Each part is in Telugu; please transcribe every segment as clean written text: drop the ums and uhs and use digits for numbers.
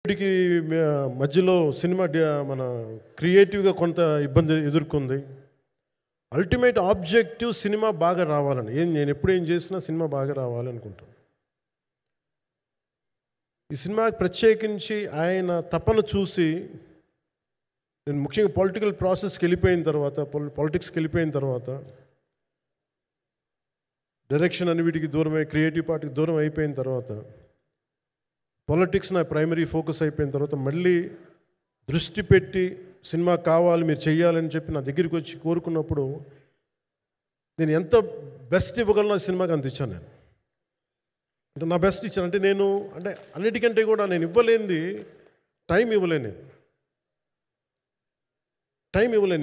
వీటికి మధ్యలో సినిమా మన క్రియేటివ్గా కొంత ఇబ్బంది ఎదుర్కొంది. అల్టిమేట్ ఆబ్జెక్టివ్ సినిమా బాగా రావాలని, నేను ఎప్పుడు ఏం చేసినా సినిమా బాగా రావాలనుకుంటాను. ఈ సినిమాకి ప్రత్యేకించి ఆయన తపన చూసి నేను ముఖ్యంగా పొలిటికల్ ప్రాసెస్కి వెళ్ళిపోయిన తర్వాత, పాలిటిక్స్కి వెళ్ళిపోయిన తర్వాత, డైరెక్షన్ అని వీటికి దూరమై క్రియేటివ్ పార్టీకి దూరం అయిపోయిన తర్వాత, పాలిటిక్స్ నా ప్రైమరీ ఫోకస్ అయిపోయిన తర్వాత మళ్ళీ దృష్టి పెట్టి సినిమా కావాలి మీరు చెయ్యాలని చెప్పి నా దగ్గరికి వచ్చి కోరుకున్నప్పుడు నేను ఎంత బెస్ట్ ఇవ్వగలను ఆ సినిమాకి అంత ఇచ్చాను. నేను అంటే నా బెస్ట్ ఇచ్చాను. అంటే నేను అంటే అన్నిటికంటే కూడా నేను ఇవ్వలేనిది టైం ఇవ్వలేను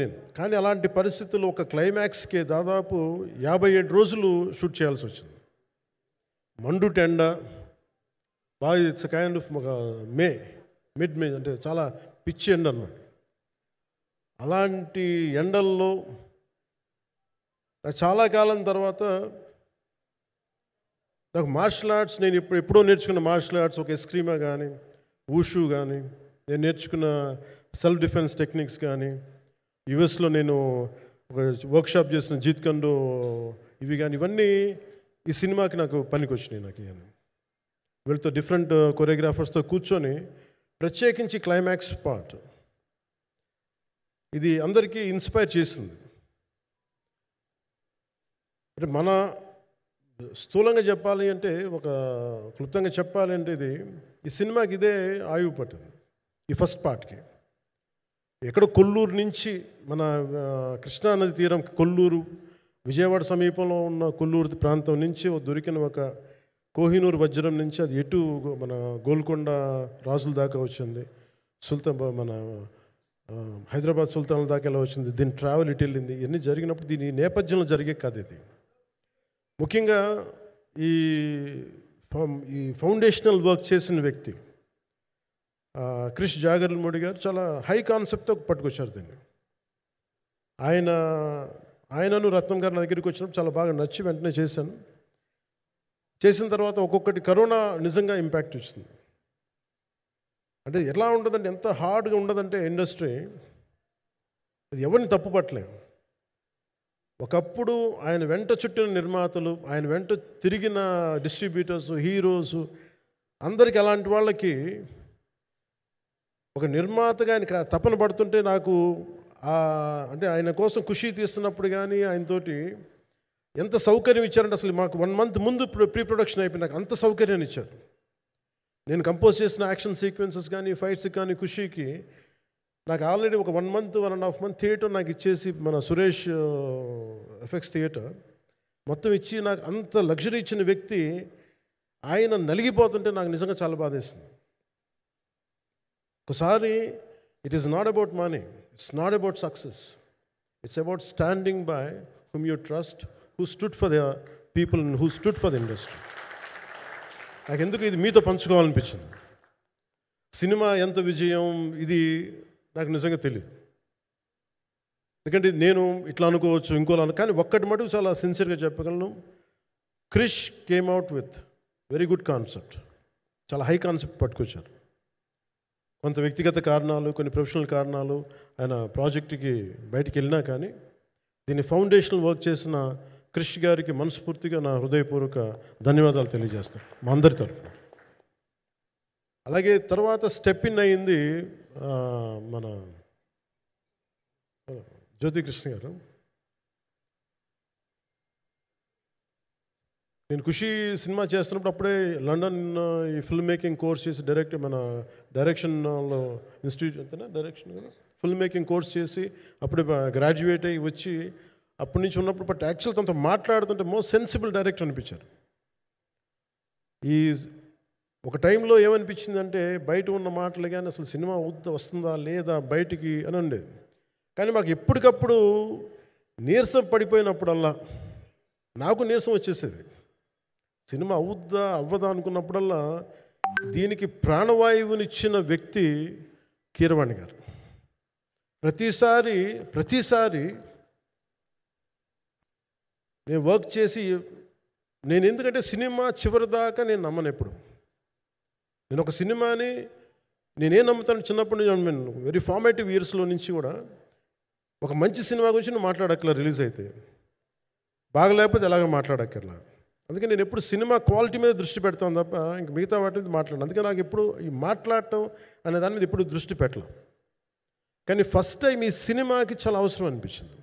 నేను. కానీ అలాంటి పరిస్థితుల్లో ఒక క్లైమాక్స్కే దాదాపు 57 రోజులు షూట్ చేయాల్సి వచ్చింది. మండు టెండ బాగా, ఇట్స్ కైండ్ ఆఫ్ ఒక మిడ్ మే, అంటే చాలా పిచ్చి ఎండ అన్నమాట. అలాంటి ఎండల్లో చాలా కాలం తర్వాత నాకు మార్షల్ ఆర్ట్స్, నేను ఎప్పుడో నేర్చుకున్న మార్షల్ ఆర్ట్స్, ఒక ఎస్క్రీమా కానీ, ఊషు కానీ, నేను నేర్చుకున్న సెల్ఫ్ డిఫెన్స్ టెక్నిక్స్ కానీ, యుఎస్లో నేను ఒక వర్క్షాప్ చేసిన జీత్ కండో ఇవి కానీ, ఇవన్నీ ఈ సినిమాకి నాకు పనికి వచ్చినాయి. నాకు వీళ్ళతో డిఫరెంట్ కొరియోగ్రాఫర్స్తో కూర్చొని ప్రత్యేకించి క్లైమాక్స్ పార్ట్ ఇది అందరికీ ఇన్స్పైర్ చేసింది. అంటే మన స్థూలంగా చెప్పాలి అంటే, ఒక క్లుప్తంగా చెప్పాలి అంటే, ఈ సినిమాకి ఇదే ఆయువు పట్టింది. ఈ ఫస్ట్ పార్ట్కి ఎక్కడో కొల్లూరు నుంచి, మన కృష్ణానది తీరం కొల్లూరు, విజయవాడ సమీపంలో ఉన్న కొల్లూరు ప్రాంతం నుంచి దొరికిన ఒక కోహినూరు వజ్రం నుంచి అది ఎటు మన గోల్కొండ రాజుల దాకా వచ్చింది, మన హైదరాబాద్ సుల్తాన్ల దాకా ఎలా వచ్చింది, దీని ట్రావెల్ ఇటు వెళ్ళింది. ఇవన్నీ జరిగినప్పుడు దీని నేపథ్యంలో జరిగే కథ ఇది. ముఖ్యంగా ఈ ఫౌండేషనల్ వర్క్ చేసిన వ్యక్తి క్రిష్ జాగర్లమూడి గారు చాలా హై కాన్సెప్ట్తో పట్టుకొచ్చారు దీన్ని. ఆయనను రత్నం గారు నా దగ్గరికి వచ్చినప్పుడు చాలా బాగా నచ్చి వెంటనే చేశాను. చేసిన తర్వాత ఒక్కొక్కటి కరోనా నిజంగా ఇంపాక్ట్ వచ్చింది. అంటే ఎలా ఉండదంటే, ఎంత హార్డ్గా ఉండదంటే ఇండస్ట్రీ, అది ఎవరిని తప్పు పట్టలేము. ఒకప్పుడు ఆయన వెంట చుట్టిన నిర్మాతలు, ఆయన వెంట తిరిగిన డిస్ట్రిబ్యూటర్స్, హీరోస్, అందరికీ అలాంటి వాళ్ళకి ఒక నిర్మాతగా ఆయన తపన పడుతుంటే నాకు అంటే ఆయన కోసం ఖుషి తీస్తున్నప్పుడు కానీ ఆయనతోటి ఎంత సౌకర్యం ఇచ్చారంటే, అసలు మాకు 1 month ముందు ప్రీ ప్రొడక్షన్ అయిపోయి నాకు అంత సౌకర్యాన్ని ఇచ్చారు. నేను కంపోజ్ చేసిన యాక్షన్ సీక్వెన్సెస్ కానీ, ఫైట్స్ కానీ, ఖుషీకి నాకు ఆల్రెడీ ఒక 1 month 1.5 month థియేటర్ నాకు ఇచ్చేసి, మన సురేష్ ఎఫెక్ట్స్ థియేటర్ మొత్తం ఇచ్చి నాకు అంత లగ్జరీ ఇచ్చిన వ్యక్తి ఆయన నలిగిపోతుంటే నాకు నిజంగా చాలా బాధేస్తుంది. ఒకసారి it is not about money, it's not about success, it's about standing by hmm you trust, who stood for the people and who stood for the industry. నాకు ఎందుకు ఇది మీతో పంచుకోవాలనిపించింది. సినిమా ఎంత విజయం ఇది నాకు నిజంగా తెలియదు, ఎందుకంటే నేను ఇట్లా అనుకోవచ్చు, ఇంకోలా కానీ ఒక్కటి మటుకు చాలా సిన్సియర్గా చెప్పగలను. Krish came out with very good concept, చాలా హై కాన్సెప్ట్ పట్టుకొచ్చారు. కొంత వ్యక్తిగత కారణాలు, కొన్ని ప్రొఫెషనల్ కారణాలు ఆయన ప్రాజెక్టుకి బయటికి వెళ్ళినా కానీ, దీన్ని ఫౌండేషనల్ వర్క్ చేసిన క్రిష్ గారికి మనస్ఫూర్తిగా నా హృదయపూర్వక ధన్యవాదాలు తెలియజేస్తాను మా అందరి తరఫున. అలాగే తర్వాత స్టెప్ ఇన్ అయింది మన జ్యోతికృష్ణ గారు. నేను ఖుషి సినిమా చేస్తున్నప్పుడు అప్పుడే లండన్ ఈ ఫిల్మ్ మేకింగ్ కోర్స్ చేసి మన డైరెక్షన్లో ఇన్స్టిట్యూట్ అంతేనా డైరెక్షన్ ఫిల్మ్ మేకింగ్ కోర్స్ చేసి అప్పుడే గ్రాడ్యుయేట్ అయ్యి వచ్చి అప్పటి నుంచి ఉన్నప్పుడు, బట్ యాక్చువల్ తనతో మాట్లాడుతుంటే మోస్ట్ సెన్సిబుల్ డైరెక్టర్ అనిపించారు. ఈ ఒక టైంలో ఏమనిపించిందంటే, బయట ఉన్న మాటలు కానీ అసలు సినిమా వస్తుందా లేదా బయటికి అని ఉండేది. కానీ మాకు ఎప్పటికప్పుడు నీరసం పడిపోయినప్పుడల్లా, నాకు నీరసం వచ్చేసేది. సినిమా అవ్వదా అనుకున్నప్పుడల్లా దీనికి ప్రాణవాయువునిచ్చిన వ్యక్తి కీరవాణి గారు. ప్రతిసారి నేను వర్క్ చేసి, నేను ఎందుకంటే సినిమా చివరి దాకా నేను నమ్మను ఎప్పుడు. నేను ఒక సినిమాని నేనేం నమ్ముతాను, చిన్నప్పటి నుంచి వెరీ ఫార్మేటివ్ ఇయర్స్లో నుంచి కూడా ఒక మంచి సినిమా గురించి నువ్వు మాట్లాడక్కర్లా, రిలీజ్ అయితే బాగలేకపోతే ఎలాగ మాట్లాడక్కర్లా. అందుకే నేను ఎప్పుడు సినిమా క్వాలిటీ మీద దృష్టి పెడతాను తప్ప ఇంక మిగతా వాటి మీద మాట్లాడను. అందుకే నాకు ఎప్పుడు ఈ మాట్లాడటం అనే దాని మీద ఎప్పుడు దృష్టి పెట్టలేం. కానీ ఫస్ట్ టైం ఈ సినిమాకి చాలా అవసరం అనిపించింది.